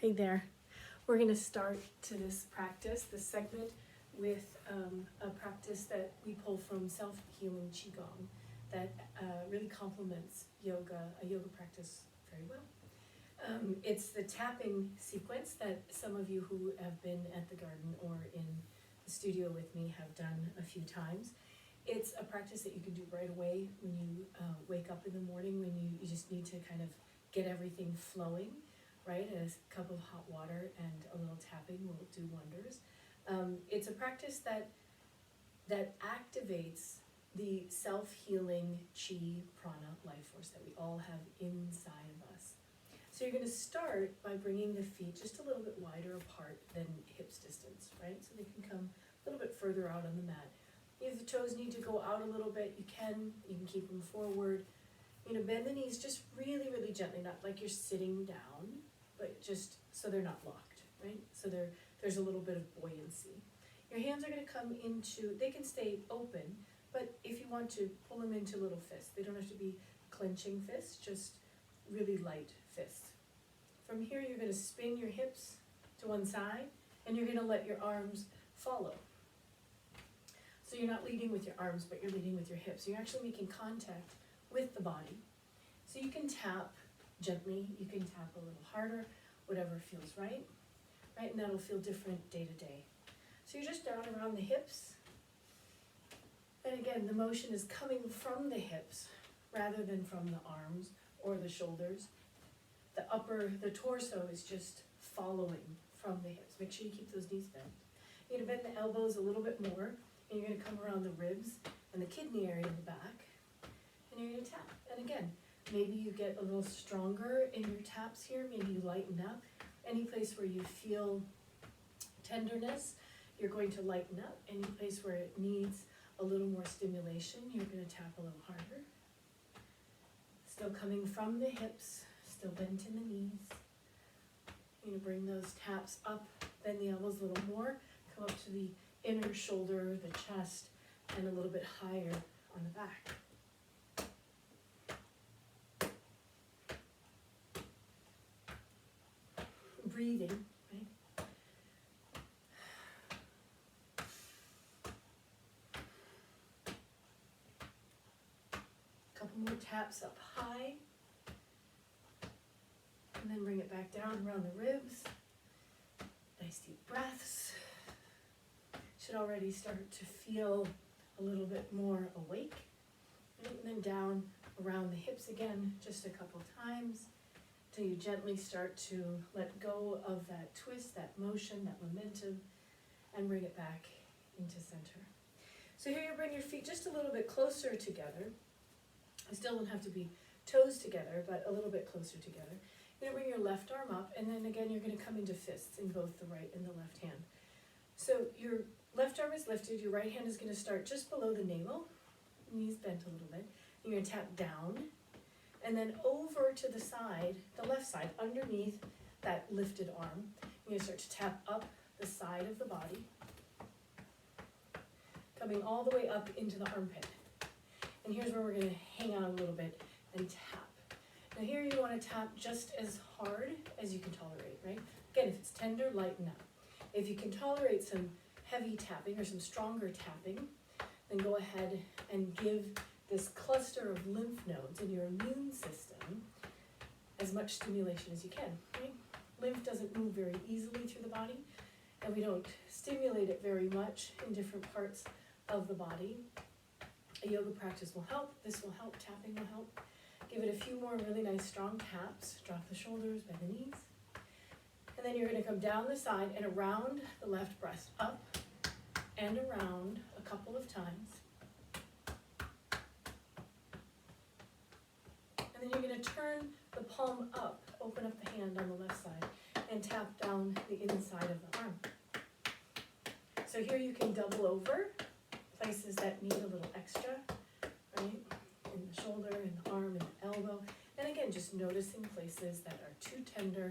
Hey there. We're going to start to this practice, this segment, with a practice that we pull from self-healing Qigong that really complements yoga, a yoga practice very well. It's the tapping sequence that some of you who have been at the garden or in the studio with me have done a few times. It's a practice that you can do right away when you wake up in the morning, when you just need to kind of get everything flowing. Right, a cup of hot water and a little tapping will do wonders. It's a practice that activates the self-healing chi, prana, life force that we all have inside of us. So you're going to start by bringing the feet just a little bit wider apart than hips distance, right? So they can come a little bit further out on the mat. If the toes need to go out a little bit, you can keep them forward. Bend the knees just really, really gently, not like you're sitting down, but just so they're not locked, right? So there's a little bit of buoyancy. Your hands are going to come into, they can stay open, but if you want to, pull them into little fists. They don't have to be clenching fists, just really light fists. From here, you're going to spin your hips to one side, and you're going to let your arms follow. So you're not leading with your arms, but you're leading with your hips. So you're actually making contact with the body. So you can tap gently, you can tap a little harder, whatever feels right, and that'll feel different day to day. So you're just down around the hips, and again, the motion is coming from the hips rather than from the arms or the shoulders. The torso is just following from the hips. Make sure you keep those knees bent. You're going to bend the elbows a little bit more, and you're going to come around the ribs and the kidney area in the back, and you're going to tap. And again, maybe you get a little stronger in your taps here, maybe you lighten up. Any place where you feel tenderness, you're going to lighten up. Any place where it needs a little more stimulation, you're going to tap a little harder. Still coming from the hips, still bent in the knees. You're going to bring those taps up, bend the elbows a little more, come up to the inner shoulder, the chest, and a little bit higher on the back. Breathing, right? Couple more taps up high, and then bring it back down around the ribs. Nice deep breaths. Should already start to feel a little bit more awake. And then down around the hips again, just a couple times. Till you gently start to let go of that twist, that motion, that momentum, and bring it back into center. So here you bring your feet just a little bit closer together. You still don't have to be toes together, but a little bit closer together. You're going to bring your left arm up, and then again you're going to come into fists in both the right and the left hand. So your left arm is lifted, your right hand is going to start just below the navel, knees bent a little bit. You're going to tap down, and then over to the side, the left side, underneath that lifted arm. You're going to start to tap up the side of the body, coming all the way up into the armpit. And here's where we're going to hang on a little bit and tap. Now here you want to tap just as hard as you can tolerate, right? Again, if it's tender, lighten up. If you can tolerate some heavy tapping or some stronger tapping, then go ahead and give this cluster of lymph nodes in your immune system as much stimulation as you can, right? Lymph doesn't move very easily through the body, and we don't stimulate it very much in different parts of the body. A yoga practice will help, this will help, tapping will help. Give it a few more really nice strong taps, drop the shoulders, bend the knees. And then you're going to come down the side and around the left breast, up and around a couple of times. And then you're going to turn the palm up, open up the hand on the left side, and tap down the inside of the arm. So here you can double over places that need a little extra, right? In the shoulder, in the arm, in the elbow. And again, just noticing places that are too tender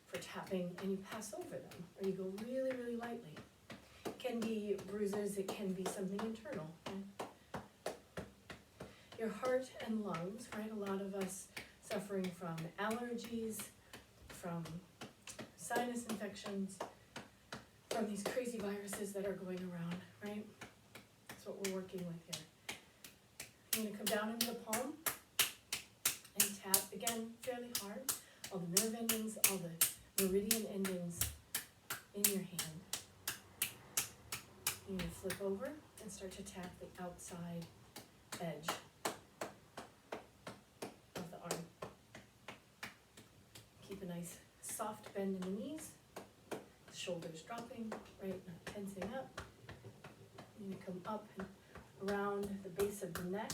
for tapping, and you pass over them, or you go really, really lightly. It can be bruises, it can be something internal, right? Your heart and lungs, right? A lot of us suffering from allergies, from sinus infections, from these crazy viruses that are going around, right? That's what we're working with here. I'm gonna come down into the palm and tap, again, fairly hard, all the nerve endings, all the meridian endings in your hand. You're gonna flip over and start to tap the outside edge of the arm. Keep a nice soft bend in the knees, the shoulders dropping, right, not tensing up. You're gonna come up and around the base of the neck,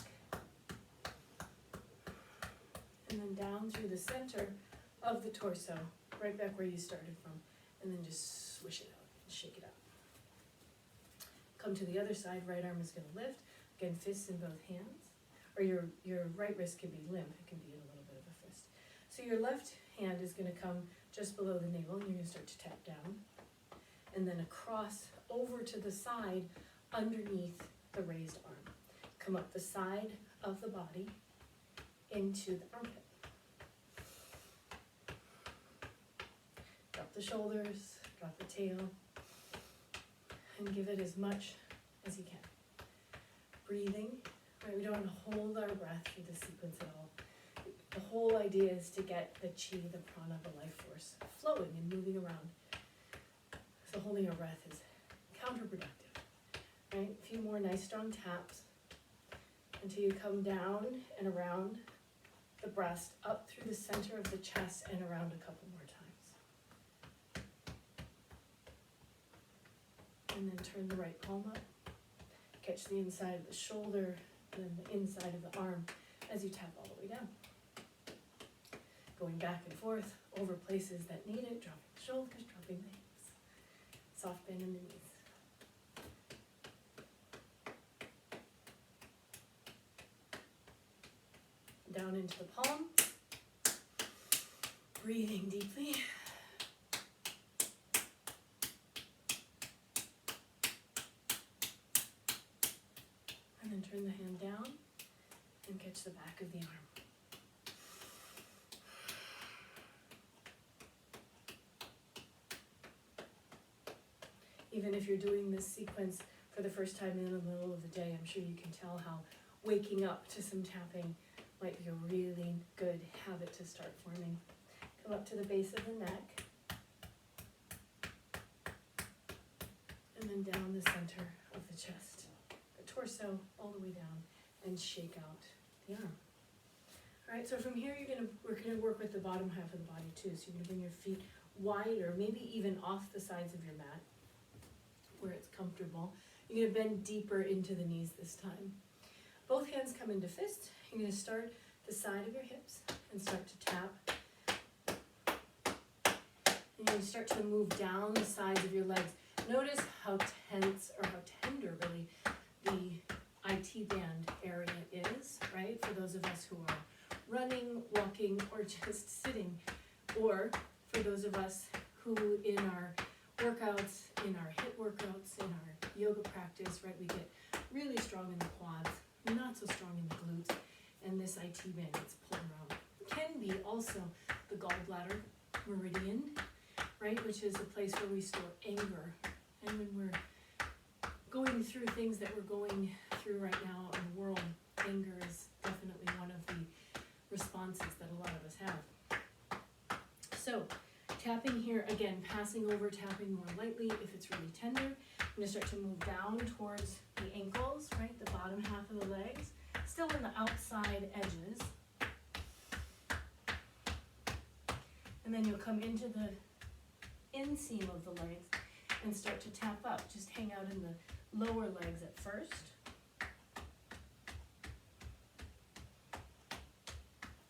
and then down through the center of the torso, right back where you started from, and then just swish it out and shake it out. Come to the other side, right arm is gonna lift, again, fists in both hands, or your right wrist can be limp, it can be a little bit of a fist. So your left hand is gonna come just below the navel, and you're gonna start to tap down, and then across over to the side underneath the raised arm. Come up the side of the body into the armpit. Drop the shoulders, drop the tail, and give it as much as you can. Breathing, right? We don't want to hold our breath through the sequence at all. The whole idea is to get the chi, the prana, the life force flowing and moving around. So holding our breath is counterproductive, right? A few more nice strong taps until you come down and around the breast, up through the center of the chest and around a couple more times. And then turn the right palm up. Catch the inside of the shoulder and then the inside of the arm as you tap all the way down. Going back and forth over places that need it, dropping the shoulders, dropping the hips. Soft bend in the knees. Down into the palm. Breathing deeply. And then turn the hand down and catch the back of the arm. Even if you're doing this sequence for the first time in the middle of the day, I'm sure you can tell how waking up to some tapping might be a really good habit to start forming. Come up to the base of the neck, and then down the center of the chest, the torso all the way down, and shake out the arm. All right, so from here we're gonna work with the bottom half of the body too. So you're gonna bring your feet wider, maybe even off the sides of your mat, where it's comfortable. You're gonna bend deeper into the knees this time. Both hands come into fist. You're gonna start the side of your hips and start to tap. And you're gonna start to move down the sides of your legs. Notice how tense, or how tender really, the IT band area is, right? For those of us who are running, walking, or just sitting. Or for those of us who in our workouts, in our HIIT workouts, in our yoga practice, right, we get really strong in the quads, not so strong in the glutes, and this IT band gets pulled around. It can be also the gallbladder meridian, right, which is a place where we store anger. And when we're going through things that we're going through right now in the world, anger is definitely one of the responses that a lot of us have. So, tapping here, again, passing over, tapping more lightly if it's really tender. I'm going to start to move down towards the ankles, right, the bottom half of the legs, still in the outside edges. And then you'll come into the inseam of the legs and start to tap up. Just hang out in the lower legs at first.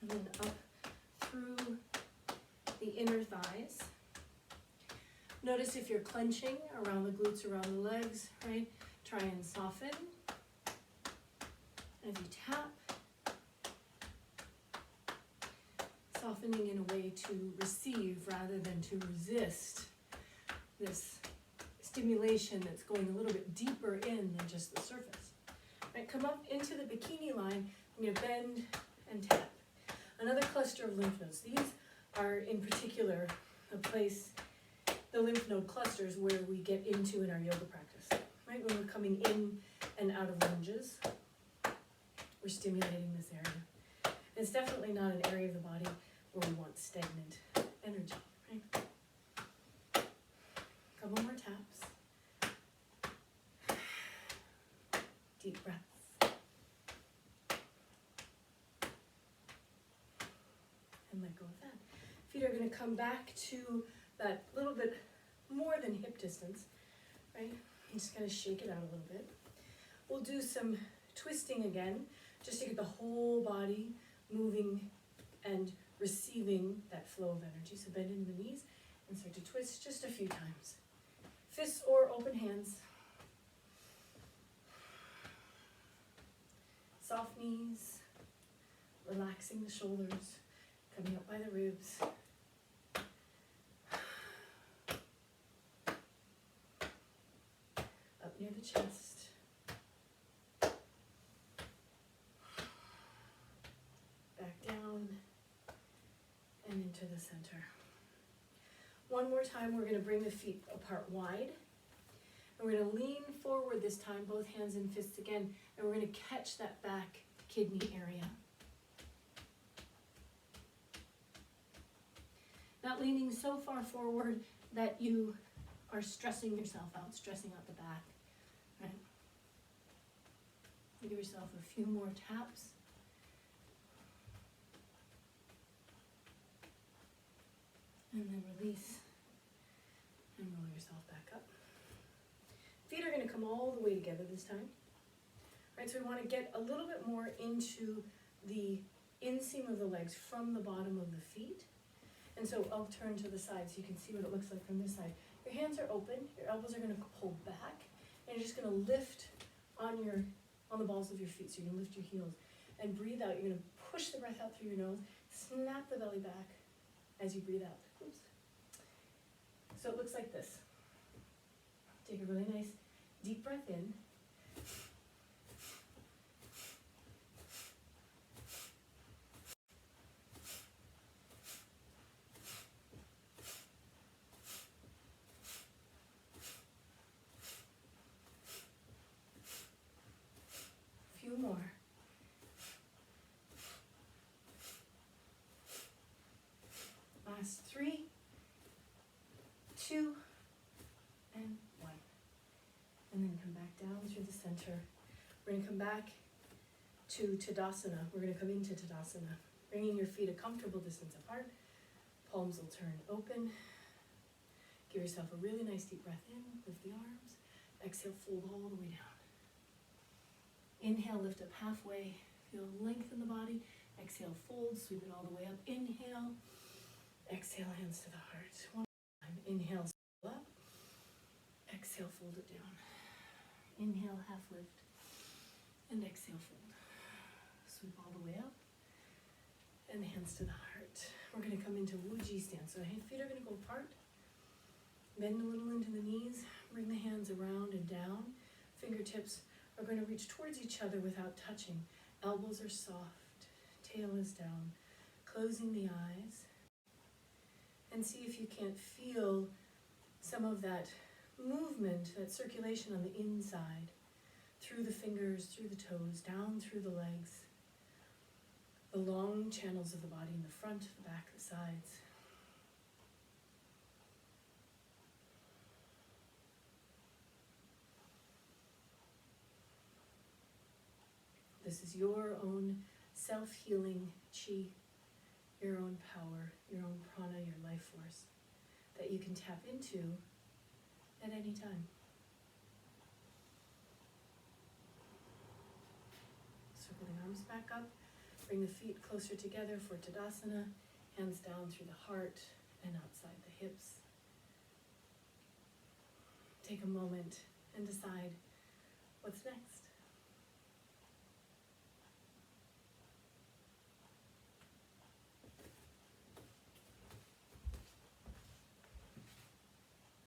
And then up through the inner thighs. Notice if you're clenching around the glutes, around the legs, right? Try and soften as you tap. Softening in a way to receive rather than to resist this stimulation that's going a little bit deeper in than just the surface. Right, come up into the bikini line. I'm going to bend and tap. Another cluster of lymph nodes. These are in particular a place the lymph node clusters where we get into in our yoga practice, right? When we're coming in and out of lunges, we're stimulating this area. And it's definitely not an area of the body where we want stagnant energy, right? Couple more taps. Deep breaths. And let go of that. Feet are going to come back to that little bit more than hip distance, right? I'm just going to shake it out a little bit. We'll do some twisting again, just to get the whole body moving and receiving that flow of energy. So bend into the knees and start to twist just a few times. Fists or open hands. Soft knees, relaxing the shoulders, coming up by the ribs. Up near the chest. Back down and into the center. One more time, we're going to bring the feet apart wide. And we're going to lean forward this time, both hands and fists again, and we're going to catch that back kidney area. Not leaning so far forward that you are stressing yourself out, stressing out the back. Right? Give yourself a few more taps. And then release and roll yourself back up. Feet are going to come all the way together this time. Right, so we want to get a little bit more into the inseam of the legs from the bottom of the feet. And so I'll turn to the side so you can see what it looks like from this side. Your hands are open, your elbows are going to pull back, and you're just going to lift on the balls of your feet. So you're going to lift your heels and breathe out. You're going to push the breath out through your nose, snap the belly back as you breathe out. Oops. So it looks like this. Take a really nice deep breath in. A few more. Last 3, 2, and 1. And then come back down through the center. We're going to come back to Tadasana. We're going to come into Tadasana, bringing your feet a comfortable distance apart. Palms will turn open. Give yourself a really nice deep breath in. Lift the arms. Exhale, fold all the way down. Inhale, lift up halfway. Feel length in the body. Exhale, fold. Sweep it all the way up. Inhale. Exhale, hands to the heart. One more time. Inhale, fold up. Exhale, fold it down. Inhale, half lift. And exhale, fold. Sweep all the way up. And hands to the heart. We're going to come into Wuji stance. So feet are going to go apart. Bend a little into the knees. Bring the hands around and down. Fingertips are going to reach towards each other without touching. Elbows are soft. Tail is down. Closing the eyes. And see if you can't feel some of that movement, that circulation on the inside, through the fingers, through the toes, down through the legs, the long channels of the body in the front, the back, the sides. This is your own self-healing chi, your own power, your own prana, your life force that you can tap into at any time. Circle the arms back up. Bring the feet closer together for Tadasana. Hands down through the heart and outside the hips. Take a moment and decide what's next.